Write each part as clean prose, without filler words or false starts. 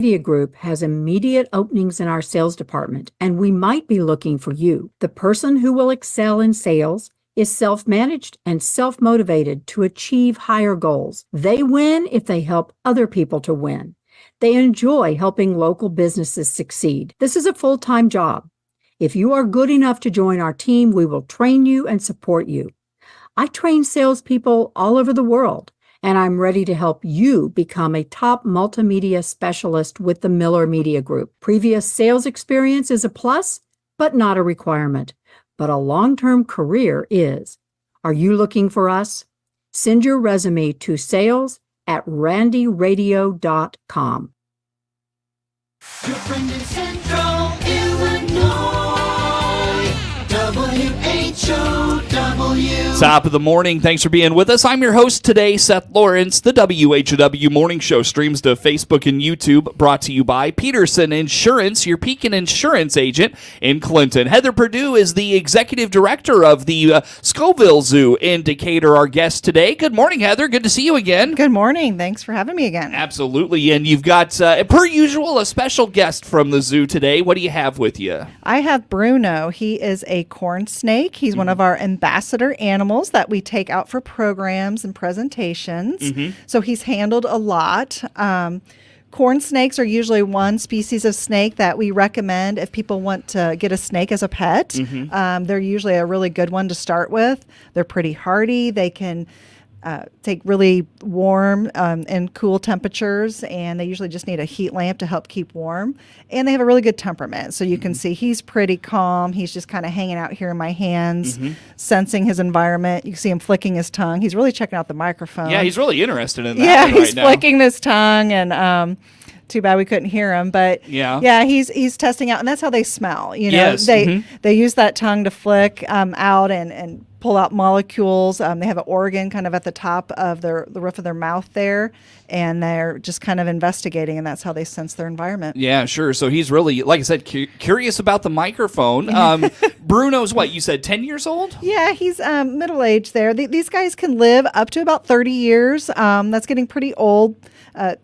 Media Group has immediate openings in our sales department, and we might be looking for you. The person who will excel in sales is self-managed and self-motivated to achieve higher goals. They win if they help other people to win. They enjoy helping local businesses succeed. This is a full-time job. If you are good enough to join our team, we will train you and support you. I train salespeople all over the world, and I'm ready to help you become a top multimedia specialist with the Miller Media Group. Previous sales experience is a plus, but not a requirement. But a long-term career is. Are you looking for us? Send your resume to sales@randyradio.com. Your friend in Central Illinois, WHOW. Top of the morning. Thanks for being with us. I'm your host today, Seth Lawrence. The WHOW Morning Show streams to Facebook and YouTube, brought to you by Peterson Insurance, your Pekin Insurance agent in Clinton. Heather Purdeu is the executive director of the Scovill Zoo in Decatur, our guest today. Good morning, Heather. Good to see you again. Good morning. Thanks for having me again. Absolutely. And you've got, per usual, a special guest from the zoo today. What do you have with you? I have Bruno. He is a corn snake. He's one of our ambassador animals that we take out for programs and presentations. So he's handled a lot. Corn snakes are usually one species of snake that we recommend if people want to get a snake as a pet. They're usually a really good one to start with. They're pretty hardy. They can take really warm and cool temperatures, and they usually just need a heat lamp to help keep warm. And they have a really good temperament. So you can see he's pretty calm. He's just kind of hanging out here in my hands, sensing his environment. You can see him flicking his tongue. He's really checking out the microphone. Yeah, he's really interested in that. Yeah, right he's now. flicking his tongue, and too bad we couldn't hear him, but yeah, he's testing out, and that's how they smell. You know, Yes. They use that tongue to flick out and pull out molecules. They have an organ kind of at the top of the roof of their mouth there, and they're just kind of investigating, and that's how they sense their environment. Yeah, sure. So he's really, like I said, curious about the microphone. Bruno's what, you said 10 years old? Yeah, he's middle-aged there. These guys can live up to about 30 years. That's getting pretty old.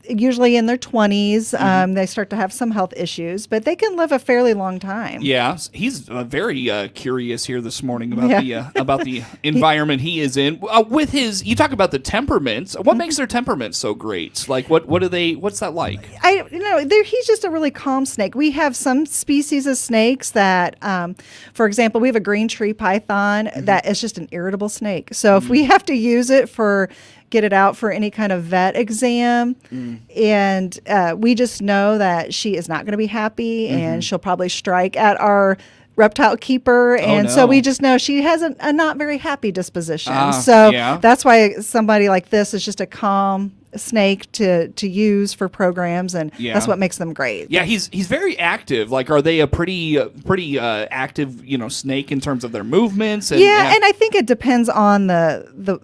Usually in their 20s, they start to have some health issues, but they can live a fairly long time. Yeah, he's very curious here this morning about the environment he is in. With his, you talk about the temperaments. What makes their temperaments so great? Like, what's that like? He's just a really calm snake. We have some species of snakes that, for example, we have a green tree python that is just an irritable snake. So if we have to use it get it out for any kind of vet exam, and we just know that she is not going to be happy, and she'll probably strike at our reptile keeper, and so we just know she has a not very happy disposition. That's why somebody like this is just a calm snake to use for programs, and that's what makes them great. Yeah, he's very active. Like, are they a pretty active snake in terms of their movements? And I think it depends on the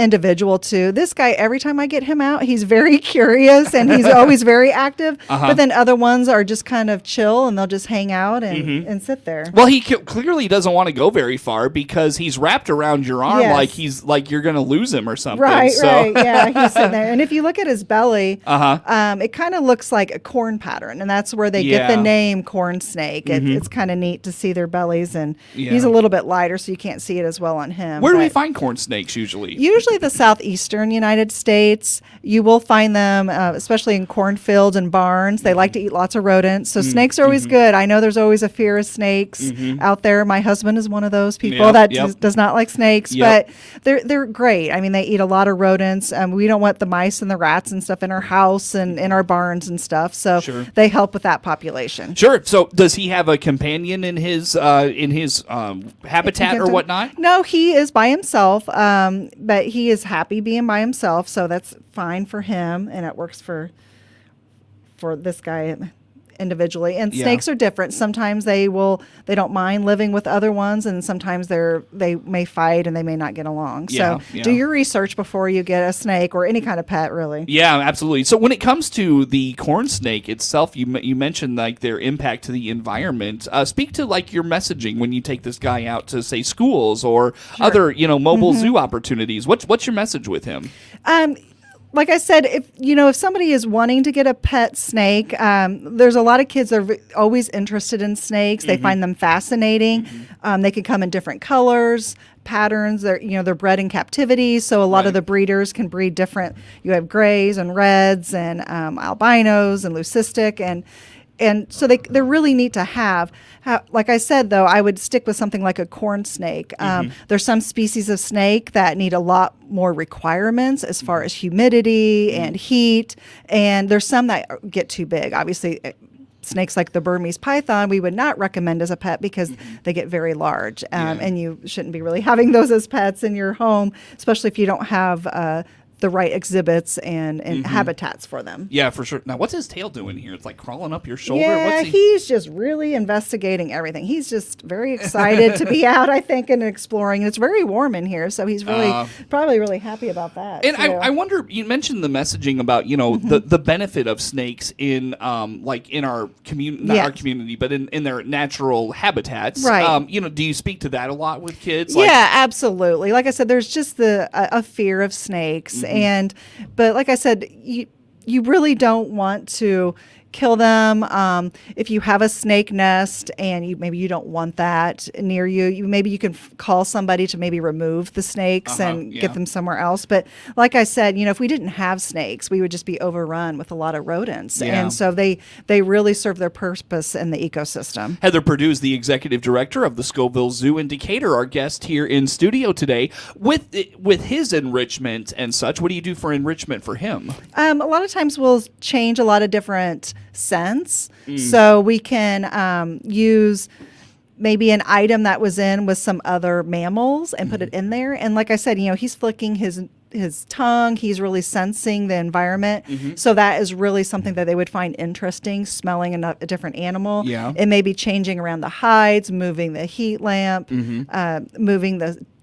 individual too. This guy, every time I get him out, he's very curious, and he's always very active. But then other ones are just kind of chill, and they'll just hang out and sit there. Well, he clearly doesn't want to go very far because he's wrapped around your arm like you're going to lose him or something. Right. Yeah, he's sitting there. And if you look at his belly, it kind of looks like a corn pattern, and that's where they get the name corn snake. It's kind of neat to see their bellies, and he's a little bit lighter, so you can't see it as well on him. Where do we find corn snakes usually? Usually the southeastern United States. You will find them, especially in cornfields and barns. They like to eat lots of rodents. So snakes are always good. I know there's always a fear of snakes out there. My husband is one of those people that does not like snakes, but they're great. I mean, they eat a lot of rodents. We don't want the mice and the rats and stuff in our house and in our barns and stuff. So they help with that population. Sure. So does he have a companion in his habitat or whatnot? No, he is by himself, but he is happy being by himself, so that's fine for him, and it works for this guy individually. And snakes are different. Sometimes they don't mind living with other ones, and sometimes they may fight and they may not get along. So do your research before you get a snake or any kind of pet, really. Yeah, absolutely. So when it comes to the corn snake itself, you mentioned like their impact to the environment. Speak to like your messaging when you take this guy out to say schools or other mobile zoo opportunities. What's your message with him? like I said, if somebody is wanting to get a pet snake, there's a lot of kids that are always interested in snakes. They find them fascinating. They can come in different colors, patterns. They're bred in captivity, so a lot of the breeders can breed different. You have grays and reds and albinos and leucistic and so they're really neat to have. Like I said, though, I would stick with something like a corn snake. There's some species of snake that need a lot more requirements as far as humidity and heat, and there's some that get too big. Obviously, snakes like the Burmese python, we would not recommend as a pet because they get very large, and you shouldn't be really having those as pets in your home, especially if you don't have the right exhibits and habitats for them. Yeah, for sure. Now, what's his tail doing here? It's like crawling up your shoulder? Yeah, he's just really investigating everything. He's just very excited to be out, I think, and exploring. And it's very warm in here, so he's really probably really happy about that. And I wonder, you mentioned the messaging about, the benefit of snakes in in our community, not our community, but in their natural habitats. Right. Do you speak to that a lot with kids? Yeah, absolutely. Like I said, there's just a fear of snakes. But like I said, you really don't want to kill them. If you have a snake nest and maybe you don't want that near you, maybe you can call somebody to maybe remove the snakes and get them somewhere else. But like I said, if we didn't have snakes, we would just be overrun with a lot of rodents. Yeah. And so they really serve their purpose in the ecosystem. Heather Purdeu is the executive director of the Scovill Zoo in Decatur, our guest here in studio today. With his enrichment and such, what do you do for enrichment for him? A lot of times we'll change a lot of different scents. So we can use maybe an item that was in with some other mammals and put it in there. And like I said, he's flicking his tongue. He's really sensing the environment. So that is really something that they would find interesting, smelling a different animal. Yeah. It may be changing around the hides, moving the heat lamp,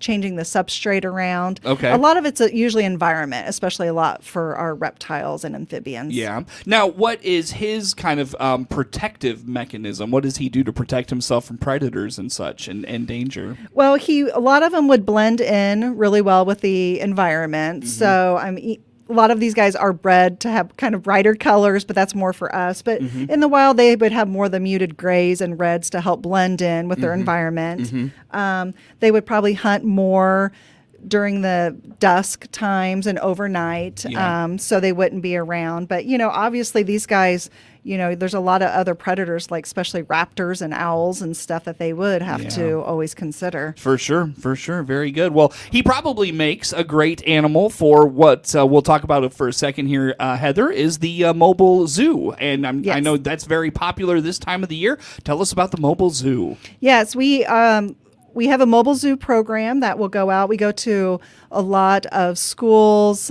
changing the substrate around. Okay. A lot of it's usually environment, especially a lot for our reptiles and amphibians. Yeah. Now, what is his kind of protective mechanism? What does he do to protect himself from predators and such and danger? Well, a lot of them would blend in really well with the environment. So a lot of these guys are bred to have kind of brighter colors, but that's more for us. But in the wild, they would have more of the muted grays and reds to help blend in with their environment. They would probably hunt more during the dusk times and overnight, so they wouldn't be around. But, obviously these guys, there's a lot of other predators, like especially raptors and owls and stuff that they would have to always consider. For sure. Very good. Well, he probably makes a great animal for what we'll talk about it for a second here, Heather, is the mobile zoo. And I know that's very popular this time of the year. Tell us about the mobile zoo. Yes, we have a mobile zoo program that will go out. We go to a lot of schools,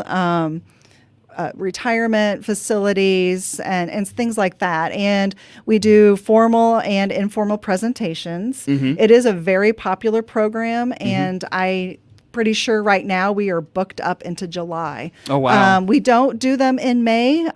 retirement facilities, and things like that. And we do formal and informal presentations. It is a very popular program, and I'm pretty sure right now we are booked up into July. Oh, wow. We don't do them in May,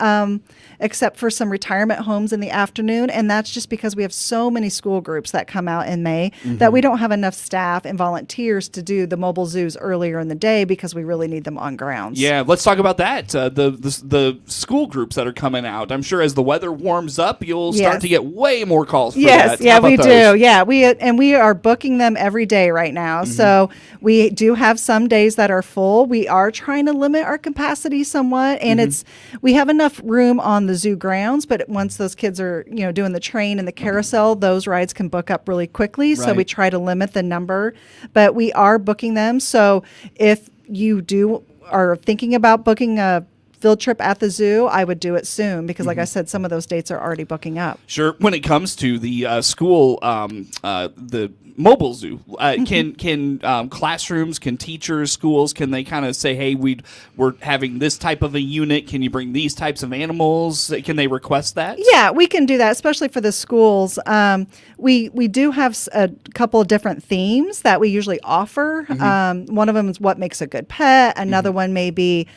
except for some retirement homes in the afternoon. And that's just because we have so many school groups that come out in May that we don't have enough staff and volunteers to do the mobile zoos earlier in the day because we really need them on grounds. Yeah, let's talk about that. The school groups that are coming out. I'm sure as the weather warms up, you'll start to get way more calls for that. Yeah, we do. Yeah, we are booking them every day right now. So we do have some days that are full. We are trying to limit our capacity somewhat, and we have enough room on the zoo grounds, but once those kids are doing the train and the carousel, those rides can book up really quickly. So we try to limit the number, but we are booking them. So if you are thinking about booking a field trip at the zoo, I would do it soon because, like I said, some of those dates are already booking up. Sure. When it comes to the school, the mobile zoo, can classrooms, can teachers, schools, can they kind of say, hey, we're having this type of a unit, can you bring these types of animals? Can they request that? Yeah, we can do that, especially for the schools. We do have a couple of different themes that we usually offer. One of them is what makes a good pet. Another one may be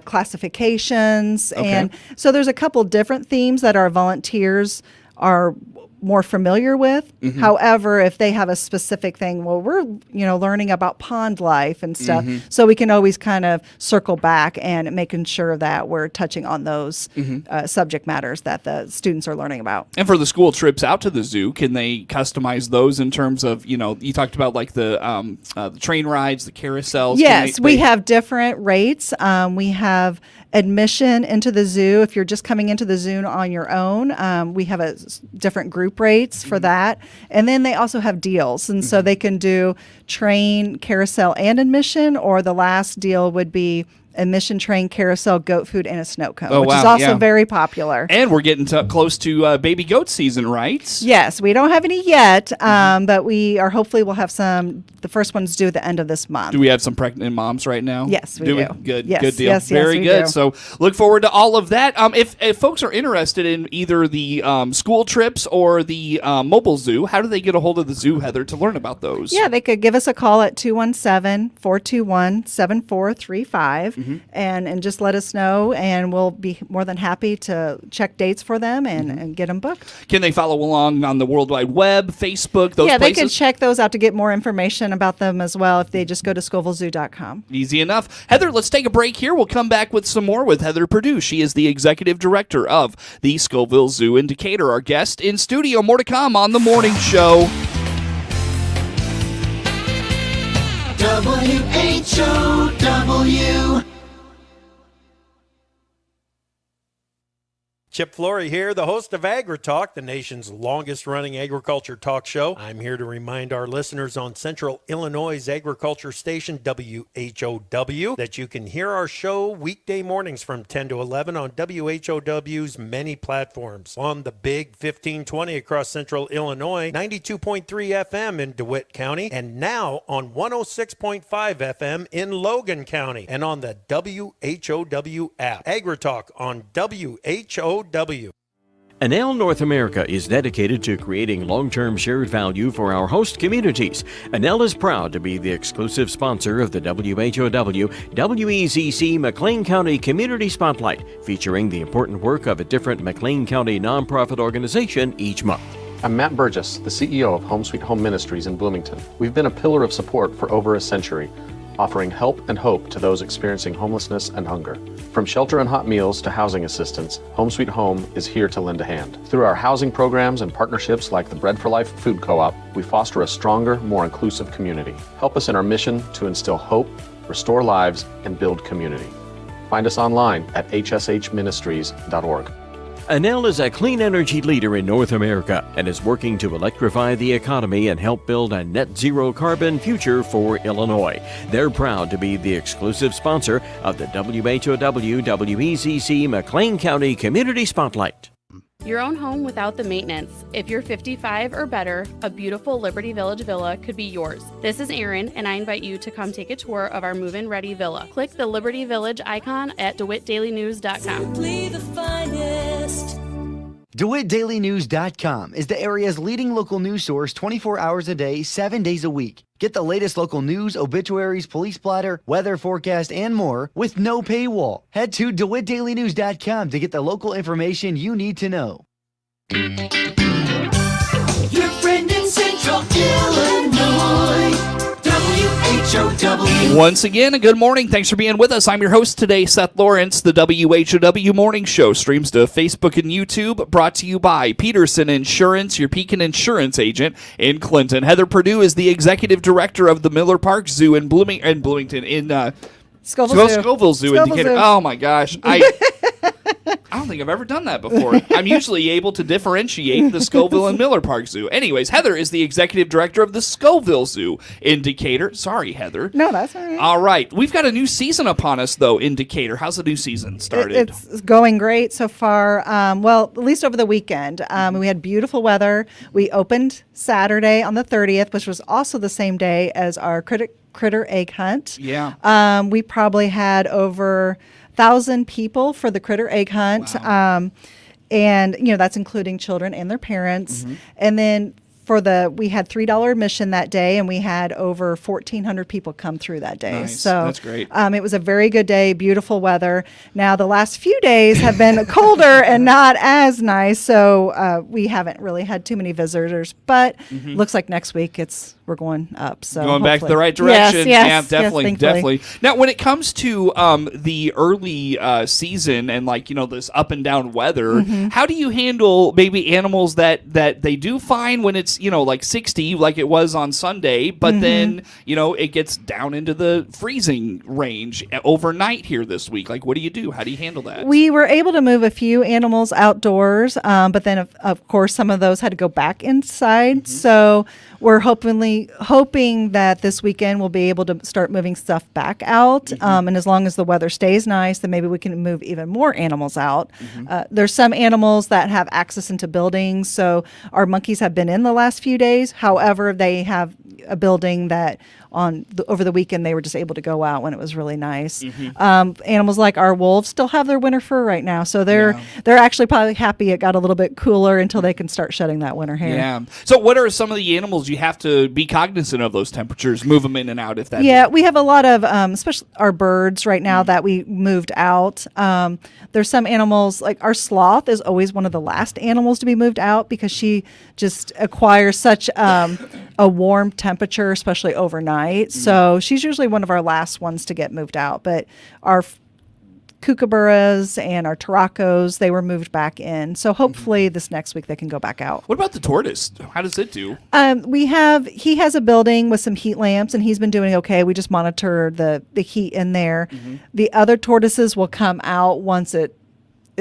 classifications. Okay. And so there's a couple different themes that our volunteers are more familiar with. Mm-hmm. However, if they have a specific thing, well, we're, learning about pond life and stuff. Mm-hmm. So we can always kind of circle back and making sure that we're touching on those subject matters that the students are learning about. And for the school trips out to the zoo, can they customize those in terms of, you talked about like the train rides, the carousels? Yes, we have different rates. We have admission into the zoo. If you're just coming into the zoo on your own, we have different group rates for that. And then they also have deals. And so they can do train, carousel, and admission, or the last deal would be admission, train, carousel, goat food, and a snow cone, which is also very popular. And we're getting close to baby goat season, right? Yes, we don't have any yet, but hopefully we'll have some. The first one's due at the end of this month. Do we have some pregnant moms right now? Yes, we do. Good, yes, good deal. Yes, very we good. do. So look forward to all of that. If folks are interested in either the school trips or the mobile zoo, how do they get a hold of the zoo, Heather, to learn about those? Yeah, they could give us a call at 217-421-7435 and just let us know, and we'll be more than happy to check dates for them and get them booked. Can they follow along on the World Wide Web, Facebook, those places? They can check those out to get more information about them as well if they just go to scovillzoo.com. Easy enough. Heather, let's take a break here. We'll come back with some more with Heather Purdeu. She is the executive director of the Scovill Zoo in Decatur. Our guest in studio. More to come on The Morning Show. WHOW. Chip Flory here, the host of AgriTalk, the nation's longest-running agriculture talk show. I'm here to remind our listeners on Central Illinois' agriculture station, WHOW, that you can hear our show weekday mornings from 10 to 11 on WHOW's many platforms. On the Big 1520 across Central Illinois, 92.3 FM in DeWitt County, and now on 106.5 FM in Logan County, and on the WHOW app. AgriTalk on WHOW. Enel North America is dedicated to creating long-term shared value for our host communities. Enel is proud to be the exclusive sponsor of the WHOW WEZC McLean County Community Spotlight, featuring the important work of a different McLean County nonprofit organization each month. I'm Matt Burgess, the CEO of Home Sweet Home Ministries in Bloomington. We've been a pillar of support for over a century, offering help and hope to those experiencing homelessness and hunger. From shelter and hot meals to housing assistance, Home Sweet Home is here to lend a hand. Through our housing programs and partnerships like the Bread for Life Food Co-op, we foster a stronger, more inclusive community. Help us in our mission to instill hope, restore lives, and build community. Find us online at hshministries.org. Enel is a clean energy leader in North America and is working to electrify the economy and help build a net zero carbon future for Illinois. They're proud to be the exclusive sponsor of the WHOW WEZC McLean County Community Spotlight. Your own home without the maintenance. If you're 55 or better, a beautiful Liberty Village villa could be yours. This is Erin, and I invite you to come take a tour of our move-in ready villa. Click the Liberty Village icon at DeWittDailyNews.com. Simply the finest. DeWittDailyNews.com is the area's leading local news source 24 hours a day, 7 days a week. Get the latest local news, obituaries, police blotter, weather forecast, and more with no paywall. Head to DeWittDailyNews.com to get the local information you need to know. Your friend in Central Illinois. WHOW. Once again, a good morning. Thanks for being with us. I'm your host today, Seth Lawrence. The WHOW Morning Show streams to Facebook and YouTube, brought to you by Peterson Insurance, your Pekin insurance agent in Clinton. Heather Purdeu is the executive director of the Miller Park Zoo in Bloomington, in Scovill Zoo in Decatur. Oh my gosh. I don't think I've ever done that before. I'm usually able to differentiate the Scovill and Miller Park Zoo. Anyways, Heather is the executive director of the Scovill Zoo in Decatur. Sorry, Heather. No, that's all right. All right. We've got a new season upon us, though, in Decatur. How's the new season started? It's going great so far. Well, at least over the weekend. We had beautiful weather. We opened Saturday on the 30th, which was also the same day as our critter egg hunt. Yeah. We probably had over 1,000 people for the critter egg hunt. Wow. And, that's including children and their parents. Mm-hmm. And then we had $3 admission that day, and we had over 1,400 people come through that day. Nice. So That's great. It was a very good day, beautiful weather. Now the last few days have been colder and not as nice, so we haven't really had too many visitors. But looks like next week we're going up. So going back the hopefully. right direction. Yes, Definitely. thankfully. Now, when it comes to the early season and this up and down weather, how do you handle maybe animals that they do fine when it's like 60 like it was on Sunday, but then it gets down into the freezing range overnight here this week? Like, what do you do? How do you handle that? We were able to move a few animals outdoors, but then of course some of those had to go back inside. So we're hoping that this weekend we'll be able to start moving stuff back out. And as long as the weather stays nice, then maybe we can move even more animals out. There's some animals that have access into buildings. So our monkeys have been in the last few days. However, they have a building that over the weekend they were just able to go out when it was really nice. Animals like our wolves still have their winter fur right now. So they're actually probably happy it got a little bit cooler until they can start shedding that winter hair. Yeah. So what are some of the animals you have to be cognizant of those temperatures, move them in and out if that? Yeah, we have a lot of, especially our birds right now that we moved out. There's some animals, like our sloth is always one of the last animals to be moved out because she just acquires such a warm temperature, especially overnight. So she's usually one of our last ones to get moved out. But our kookaburras and our taracos, they were moved back in. So hopefully this next week they can go back out. What about the tortoise? How does it do? He has a building with some heat lamps and he's been doing okay. We just monitor the heat in there. The other tortoises will come out once it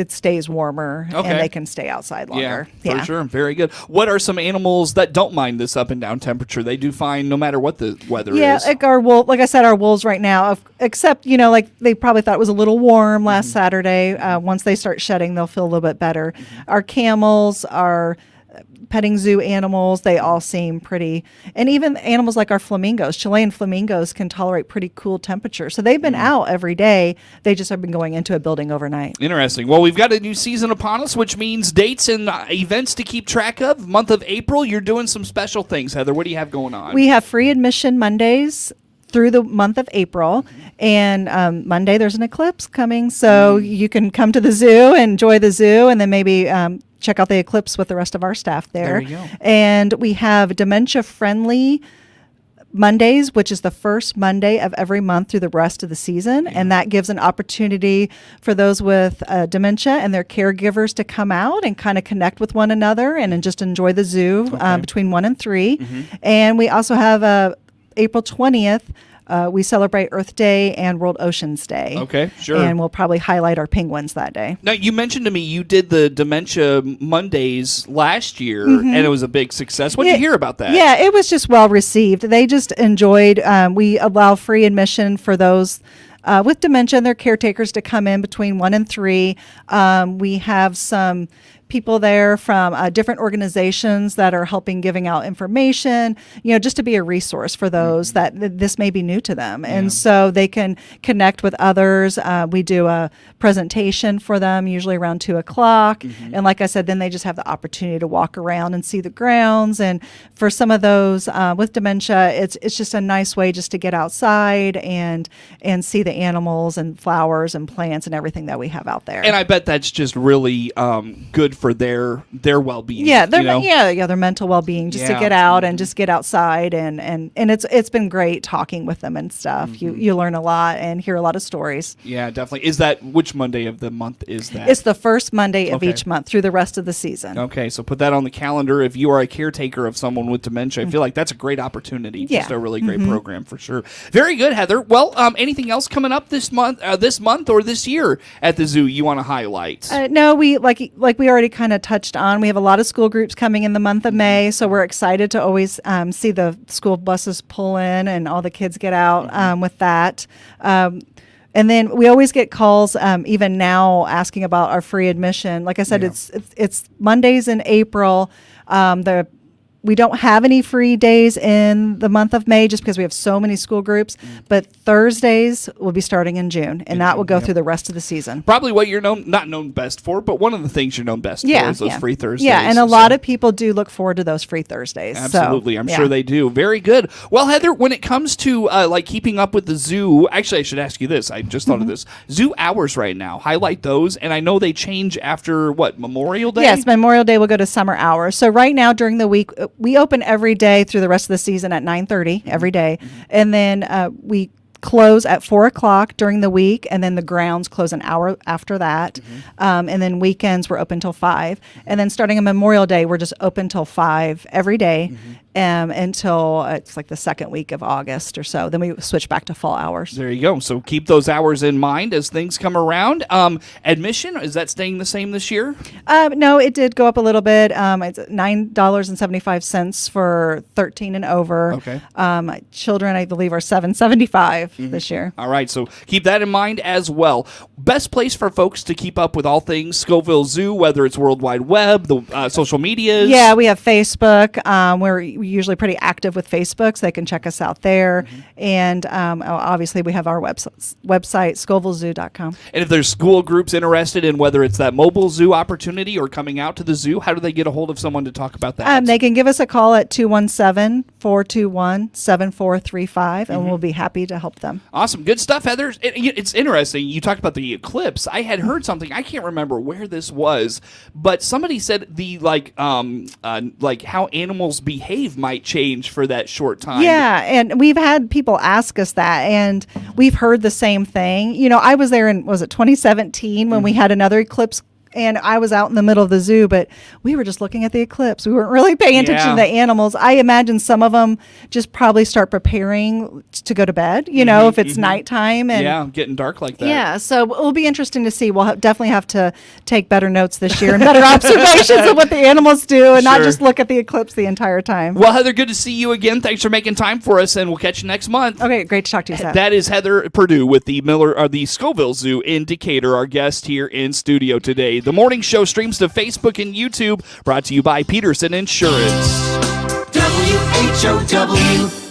stays warmer and they can stay outside longer. Yeah, for sure. Very good. What are some animals that don't mind this up and down temperature? They do fine no matter what the weather is. Yeah, like I said, our wolves right now, except, like they probably thought it was a little warm last Saturday. Once they start shedding, they'll feel a little bit better. Our camels, our petting zoo animals, they all seem pretty, and even animals like our flamingos, Chilean flamingos can tolerate pretty cool temperatures. So they've been out every day. They just have been going into a building overnight. Interesting. Well, we've got a new season upon us, which means dates and events to keep track of. Month of April, you're doing some special things. Heather, what do you have going on? We have free admission Mondays through the month of April, and Monday there's an eclipse coming, so you can come to the zoo and enjoy the zoo, and then maybe check out the eclipse with the rest of our staff there. There you go. And we have dementia-friendly Mondays, which is the first Monday of every month through the rest of the season, and that gives an opportunity for those with dementia and their caregivers to come out and kind of connect with one another and just enjoy the zoo between 1 and 3. And we also have April 20th, we celebrate Earth Day and World Oceans Day. Okay, sure. And we'll probably highlight our penguins that day. Now, you mentioned to me you did the Dementia Mondays last year, and it was a big success. What did you hear about that? Yeah, it was just well received. They just enjoyed. We allow free admission for those with dementia and their caretakers to come in between 1 and 3. We have some people there from different organizations that are helping giving out information, just to be a resource for those that this may be new to them. And so they can connect with others. We do a presentation for them, usually around 2:00. And like I said, then they just have the opportunity to walk around and see the grounds. And for some of those with dementia, it's just a nice way just to get outside and see the animals and flowers and plants and everything that we have out there. And I bet that's just really good for their well-being. Yeah, their mental well-being, just to get out and just get outside, and it's been great talking with them and stuff. You learn a lot and hear a lot of stories. Yeah, definitely. Is that which Monday of the month is that? It's the first Monday of each month through the rest of the season. Okay, so put that on the calendar. If you are a caretaker of someone with dementia, I feel like that's a great opportunity. Yeah. Just a really great program for sure. Very good, Heather. Well, anything else coming up this month or this year at the zoo you want to highlight? No, we like we already kind of touched on. We have a lot of school groups coming in the month of May, so we're excited to always see the school buses pull in and all the kids get out with that. And then we always get calls, even now, asking about our free admission. Like I said, it's Mondays in April. The we don't have any free days in the month of May just because we have so many school groups, but Thursdays will be starting in June, and that will go through the rest of the season. Probably what you're not known best for, but one of the things you're known best for is those free Thursdays. Yeah, and a lot of people do look forward to those free Thursdays. Absolutely. So, I'm sure they do. Very good. Well, Heather, when it comes to like keeping up with the zoo, actually, I should ask you this. I just thought of this. Zoo hours right now, highlight those. And I know they change after, Memorial Day? Yes, Memorial Day will go to summer hours. So right now during the week, we open every day through the rest of the season at 9:30 every day. And then we close at 4:00 during the week, and then the grounds close an hour after that. And then weekends we're open till 5. And then starting on Memorial Day, we're just open till 5 every day until it's like the second week of August or so. Then we switch back to fall hours. There you go. So keep those hours in mind as things come around. Admission, is that staying the same this year? No, it did go up a little bit. It's $9.75 for 13 and over. Okay. Children, I believe, are $7.75 this year. All right, so keep that in mind as well. Best place for folks to keep up with all things Scovill Zoo, whether it's World Wide Web, the social medias. Yeah, we have Facebook. We're usually pretty active with Facebook, so they can check us out there. And obviously, we have our website, scovillzoo.com. And if there's school groups interested in whether it's that mobile zoo opportunity or coming out to the zoo, how do they get a hold of someone to talk about that? They can give us a call at 217-421-7435, and we'll be happy to help them. Awesome. Good stuff, Heather. It's interesting. You talked about the eclipse. I had heard something. I can't remember where this was, but somebody said the like how animals behave might change for that short time. Yeah, and we've had people ask us that, and we've heard the same thing. You know, I was there in, was it 2017 when we had another eclipse, and I was out in the middle of the zoo, but we were just looking at the eclipse. We weren't really paying attention to the animals. I imagine some of them just probably start preparing to go to bed, you know, if it's nighttime. And getting dark like that. Yeah, so it'll be interesting to see. We'll definitely have to take better notes this year and better observations of what the animals do and not just look at the eclipse the entire time. Well, Heather, good to see you again. Thanks for making time for us, and we'll catch you next month. Okay, great to talk to you, Seth. That is Heather Purdeu with the Scovill Zoo in Decatur, our guest here in studio today. The morning show streams to Facebook and YouTube, brought to you by Peterson Insurance. WHOW.